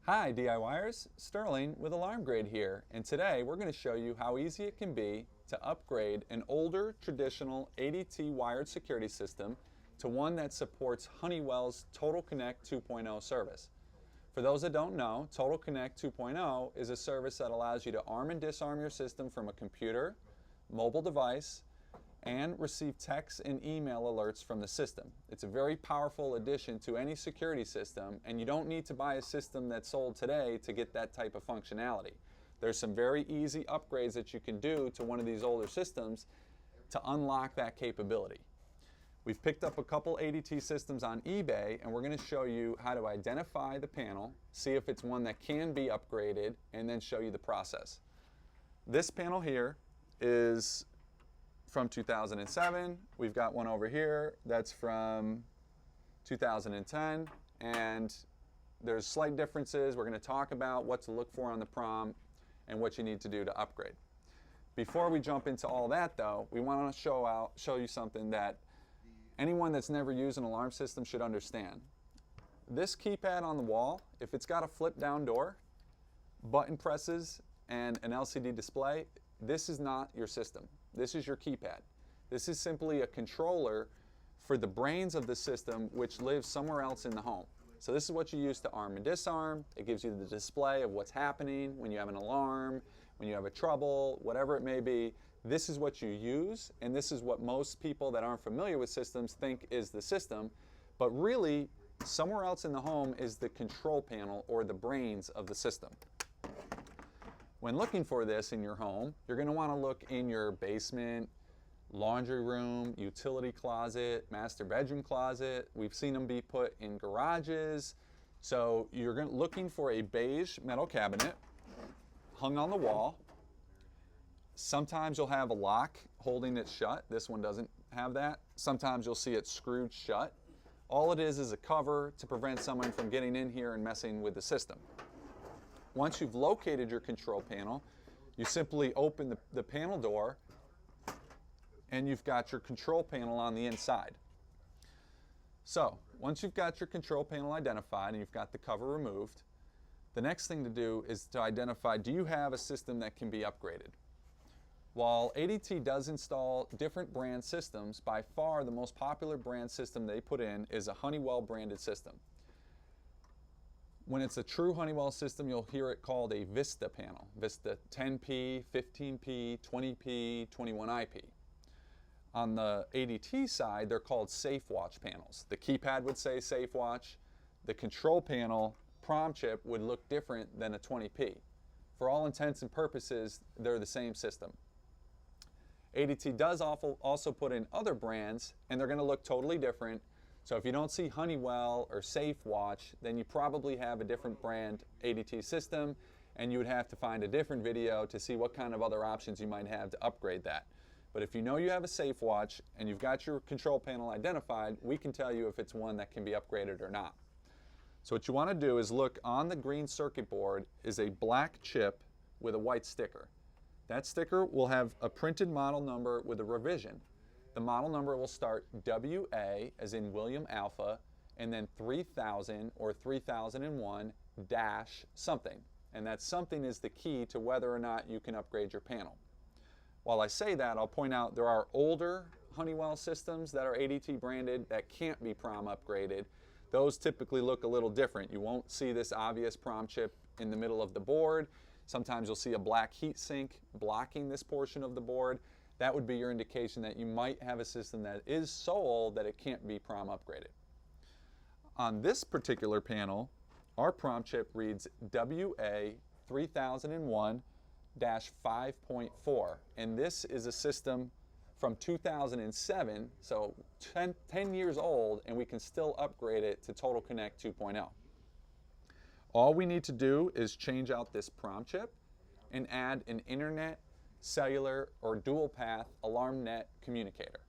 Hi DIYers, Sterling with AlarmGrid here, and today we're going to show you how easy it can be to upgrade an older traditional ADT wired security system to one that supports Honeywell's TotalConnect 2.0 service. For those that don't know, TotalConnect 2.0 is a service that allows you to arm and disarm your system from a computer, mobile device, and receive text and email alerts from the system. It's a very powerful addition to any security system, and you don't need to buy a system that's sold today to get that type of functionality. There's some very easy upgrades that you can do to one of these older systems to unlock that capability. We've picked up a couple ADT systems on eBay, and we're going to show you how to identify the panel, see if it's one that can be upgraded, and then show you the process. This panel here is from 2007. We've got one over here that's from 2010, and there's slight differences. We're going to talk about what to look for on the prompt and what you need to do to upgrade. Before we jump into all that though, we want to show you something that anyone that's never used an alarm system should understand. This keypad on the wall, if it's got a flip down door, button presses, and an LCD display, this is not your system. This is your keypad. This is simply a controller for the brains of the system, which lives somewhere else in the home. So this is what you use to arm and disarm. It gives you the display of what's happening when you have an alarm, when you have a trouble, whatever it may be. This is what you use, and this is what most people that aren't familiar with systems think is the system. But really, somewhere else in the home is the control panel or the brains of the system. When looking for this in your home, you're going to want to look in your basement, laundry room, utility closet, master bedroom closet. We've seen them be put in garages. So you're looking for a beige metal cabinet hung on the wall. Sometimes you'll have a lock holding it shut. This one doesn't have that. Sometimes you'll see it screwed shut. All it is a cover to prevent someone from getting in here and messing with the system. Once you've located your control panel, you simply open the panel door and you've got your control panel on the inside. So once you've got your control panel identified and you've got the cover removed, the next thing to do is to identify, do you have a system that can be upgraded? While ADT does install different brand systems, by far the most popular brand system they put in is a Honeywell branded system. When it's a true Honeywell system, you'll hear it called a VISTA panel. VISTA 10P, 15P, 20P, 21IP. On the ADT side, they're called Safewatch panels. The keypad would say Safewatch. The control panel prompt chip would look different than a 20P. For all intents and purposes, they're the same system. ADT does also put in other brands, and they're going to look totally different. So if you don't see Honeywell or Safewatch, then you probably have a different brand ADT system, and you would have to find a different video to see what kind of other options you might have to upgrade that. But if you know you have a Safewatch and you've got your control panel identified, we can tell you if it's one that can be upgraded or not. So what you want to do is look on the green circuit board is a black chip with a white sticker. That sticker will have a printed model number with a revision. The model number will start WA, as in William Alpha, and then 3000 or 3001 dash something. And that something is the key to whether or not you can upgrade your panel. While I say that, I'll point out there are older Honeywell systems that are ADT branded that can't be PROM upgraded. Those typically look a little different. You won't see this obvious PROM chip in the middle of the board. Sometimes you'll see a black heat sink blocking this portion of the board. That would be your indication that you might have a system that is so old that it can't be PROM upgraded. On this particular panel, our PROM chip reads WA3001-5.4, and this is a system from 2007, so 10 years old, and we can still upgrade it to TotalConnect 2.0. All we need to do is change out this PROM chip and add an internet, cellular, or dual path alarm net communicator.